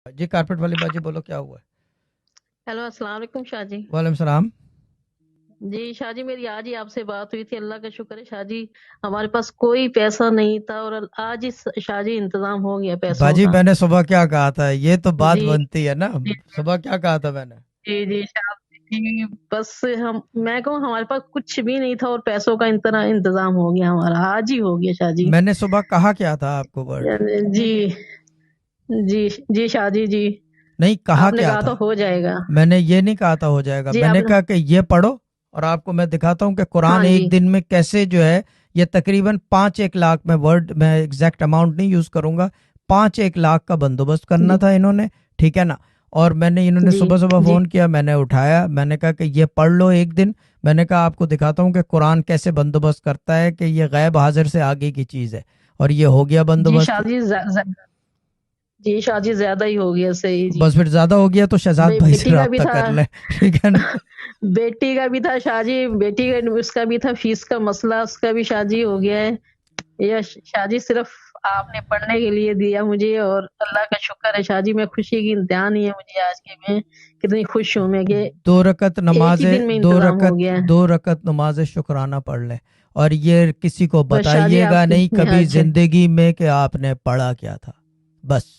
جی carpet والی باجی بولو کیا ہوا ہے؟ ہیلو السلام علیکم شاہ جی. وعلیکم السلام. جی شاہ جی میری آج ہی آپ سے بات ہوئی تھی. اللہ کا شکر ہے شاہ جی ہمارے پاس کوئی پیسہ نہیں تھا اور آج ہی شاہ جی انتظام ہو گیا پیسوں باجی کا. میں نے صبح کیا کہا تھا؟ یہ تو بات جی بنتی ہے نا. جی صبح کیا کہا تھا میں نے؟ جی شاہ جی بس میں کہوں ہمارے پاس کچھ بھی نہیں تھا اور پیسوں کا انتظام ہو گیا ہمارا. آج ہی ہو گیا شاہ جی. میں نے صبح کہا کیا تھا آپ کو ورڈ؟ جی جی جی شاہ جی جی نہیں کہا آپ نے کیا کہا تھا؟ تو ہو جائے گا. میں نے یہ نہیں کہا تھا ہو جائے گا. جی میں آپ نے نے. کہا کہ یہ پڑھو اور آپ کو میں دکھاتا ہوں کہ ہاں قرآن جی ایک دن میں کیسے جو ہے یہ تقریباً 5-1 لاکھ میں ورڈ میں ایگزیکٹ اماؤنٹ نہیں یوز کروں گا. 5-1 لاکھ کا بندوبست کرنا جی تھا انہوں نے. ٹھیک ہے نا. اور انہوں نے جی صبح صبح جی فون کیا, میں نے اٹھایا, میں نے کہا کہ یہ پڑھ لو ایک دن. میں نے کہا آپ کو دکھاتا ہوں کہ قرآن کیسے بندوبست کرتا ہے کہ یہ غیب حاضر سے آگے کی چیز ہے. اور یہ ہو گیا جی بندوبست. شاہ جی جی شاہ جی زیادہ ہی ہو گیا. صحیح جی. بس پھر زیادہ ہو گیا تو شہزاد بھائی سے بیٹی کا بھی رابطہ تھا. کر لیں. ٹھیک ہے نا. بیٹی کا بھی تھا شاہ جی. بیٹی کا اس کا بھی تھا فیس کا مسئلہ. اس کا بھی شاہ جی ہو گیا ہے. یہ شاہ جی صرف آپ نے پڑھنے کے لیے دیا مجھے اور اللہ کا شکر ہے شاہ جی. میں خوشی کی امتحان نہیں ہے مجھے آج کے. میں کتنی خوش ہوں میں کہ 2 رکعت ایک ہی نماز دن میں دو انتظام ہو رکعت گیا. 2 رکعت نماز شکرانہ پڑھ لیں. اور یہ کسی کو بس شاہ جی بتائیے گا آپ نہیں کبھی اچھا زندگی میں کہ آپ نے پڑھا کیا تھا. بس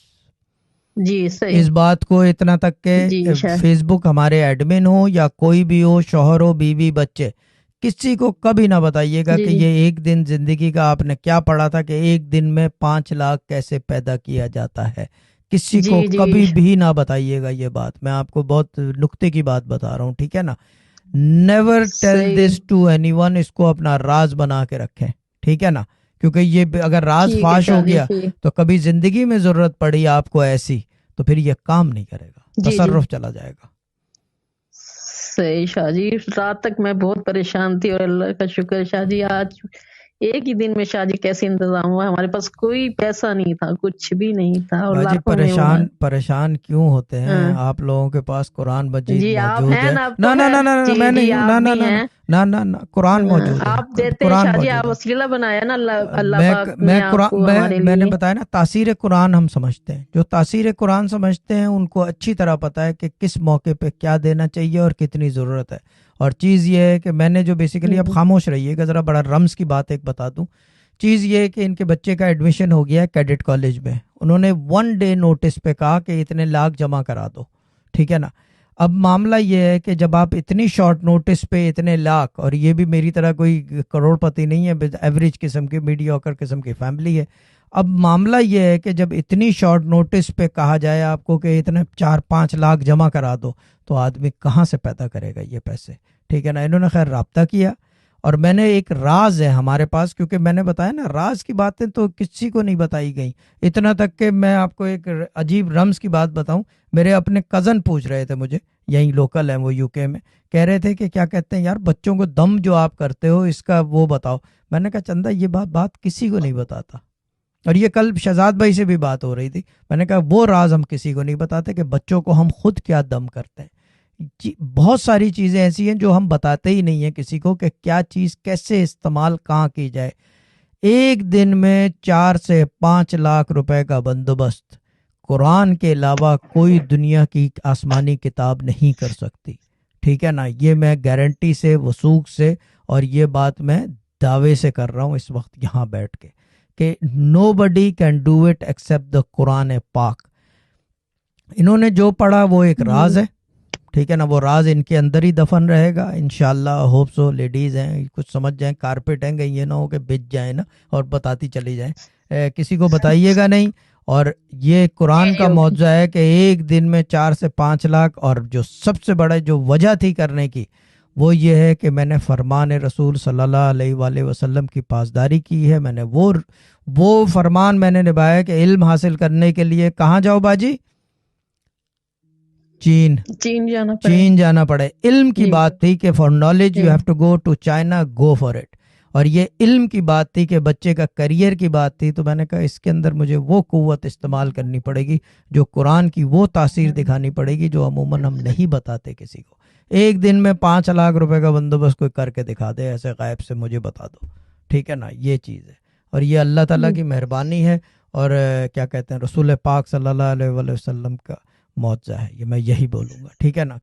جی صحیح. اس بات کو اتنا تک کہ جی شاہ فیس بک ہمارے ایڈمن ہو یا کوئی بھی ہو, شوہر ہو, بیوی, بچے, کسی کو کبھی نہ بتائیے گا جی کہ جی یہ ایک دن زندگی کا آپ نے کیا پڑھا تھا کہ ایک دن میں 5 لاکھ کیسے پیدا کیا جاتا ہے. کسی کو جی جی کبھی بھی نہ بتائیے گا یہ بات. میں آپ کو بہت نکتے کی بات بتا رہا ہوں. ٹھیک ہے نا. نیور ٹیل صحیح. دس ٹو اینی ون. اس کو اپنا راز بنا کے رکھیں. ٹھیک ہے نا. کیونکہ یہ اگر راز ٹھیک ہے فاش شاہ ہو جی گیا ٹھیک. تو کبھی زندگی میں ضرورت پڑی آپ کو ایسی تو پھر یہ کام نہیں کرے گا, جی جی تصرف چلا جائے گا. صحیح شاہ جی. رات تک میں بہت پریشان تھی اور اللہ کا شکر شاہ جی آج ایک ہی دن میں شاہ جی کیسے انتظام ہوا. ہمارے پاس کوئی پیسہ نہیں تھا, کچھ بھی نہیں تھا اور باجی لاکھوں میں ہوا. پریشان کیوں ہوتے ہیں ہاں آپ لوگوں کے پاس قرآن مجید جی آپ موجود ہیں ہے. نا. اب نہ تو نہ نہ خیر نہ جی میں نہیں جی ہوں. آپ نہ نہ بھی نہ ہیں. نہ نہ نہ قرآن موجود ہے. آپ دیتے ہیں قرآن شاہ جی. موجود آپ ہے. وسیلہ بنایا نا اللہ میں پاک میں نے آپ قرآن کو ہمارے میں نے لیے. بتایا نا تاثیر قرآن ہم سمجھتے ہیں. جو تاثیر قرآن سمجھتے ہیں ان کو اچھی طرح پتہ ہے کہ کس موقع پہ کیا دینا چاہیے اور کتنی ضرورت ہے. اور چیز یہ ہے کہ میں نے جو بیسیکلی, اب خاموش رہیے گا ذرا, بڑا رمز کی بات ایک بتا دوں. چیز یہ ہے کہ ان کے بچے کا ایڈمیشن ہو گیا ہے کیڈٹ کالج میں. انہوں نے 1 ڈے نوٹس پہ کہا کہ اتنے لاکھ جمع کرا دو. ٹھیک ہے نا. اب معاملہ یہ ہے کہ جب آپ اتنی شارٹ نوٹس پہ اتنے لاکھ, اور یہ بھی میری طرح کوئی کروڑ پتی نہیں ہے, ایوریج قسم کی میڈیوکر قسم کی فیملی ہے. اب معاملہ یہ ہے کہ جب اتنی شارٹ نوٹس پہ کہا جائے آپ کو کہ اتنے 4-5 لاکھ جمع کرا دو تو آدمی کہاں سے پیدا کرے گا یہ پیسے. ٹھیک ہے نا. انہوں نے خیر رابطہ کیا اور میں نے ایک راز ہے ہمارے پاس, کیونکہ میں نے بتایا نا راز کی باتیں تو کسی کو نہیں بتائی گئیں. اتنا تک کہ میں آپ کو ایک عجیب رمز کی بات بتاؤں. میرے اپنے کزن پوچھ رہے تھے مجھے, یہیں لوکل ہیں وہ یو کے میں, کہہ رہے تھے کہ کیا کہتے ہیں یار بچوں کو دم جو آپ کرتے ہو اس کا وہ بتاؤ. میں نے کہا چندہ یہ بات کسی کو نہیں بتاتا. اور یہ کل شہزاد بھائی سے بھی بات ہو رہی تھی. میں نے کہا وہ راز ہم کسی کو نہیں بتاتے کہ بچوں کو ہم خود کیا دم کرتے ہیں. بہت ساری چیزیں ایسی ہیں جو ہم بتاتے ہی نہیں ہیں کسی کو کہ کیا چیز کیسے استعمال کہاں کی جائے. ایک دن میں 4 سے 5 لاکھ روپے کا بندوبست قرآن کے علاوہ کوئی دنیا کی آسمانی کتاب نہیں کر سکتی. ٹھیک ہے نا. یہ میں گارنٹی سے, وثوق سے, اور یہ بات میں دعوے سے کر رہا ہوں اس وقت یہاں بیٹھ کے کہ no buddy can do it except the قرآن پاک. انہوں نے جو پڑھا وہ ایک راز ہے. ٹھیک ہے نا. وہ راز ان کے اندر ہی دفن رہے گا انشاءاللہ. Hope so. لیڈیز ہیں کچھ سمجھ جائیں, کارپیٹ ہیں, کہیں یہ نہ ہو کہ بچ جائیں نا اور بتاتی چلی جائیں. کسی کو بتائیے گا نہیں. اور یہ قرآن کا معجزہ ہے کہ ایک دن میں 4 سے 5 لاکھ. اور جو سب سے بڑا جو وجہ تھی کرنے کی وہ یہ ہے کہ میں نے فرمان رسول صلی اللہ علیہ وآلہ وسلم کی پاسداری کی ہے. میں نے وہ فرمان میں نے نبھایا کہ علم حاصل کرنے کے لیے کہاں جاؤ باجی؟ چین جانا پڑے. علم کی بات تھی کہ for knowledge you have to go to China, go for it. اور یہ علم کی بات تھی کہ بچے کا کریئر کی بات تھی. تو میں نے کہا اس کے اندر مجھے وہ قوت استعمال کرنی پڑے گی, جو قرآن کی وہ تاثیر دکھانی پڑے گی جو عموماً ہم نہیں بتاتے کسی کو. ایک دن میں 5 لاکھ روپے کا بندوبست کوئی کر کے دکھا دے ایسے غائب سے, مجھے بتا دو. ٹھیک ہے نا. یہ چیز ہے اور یہ اللہ تعالیٰ کی مہربانی ہے. اور کیا کہتے ہیں رسول پاک صلی اللہ علیہ وسلم کا معجزہ ہے، یہ میں یہی بولوں گا، ٹھیک ہے نا.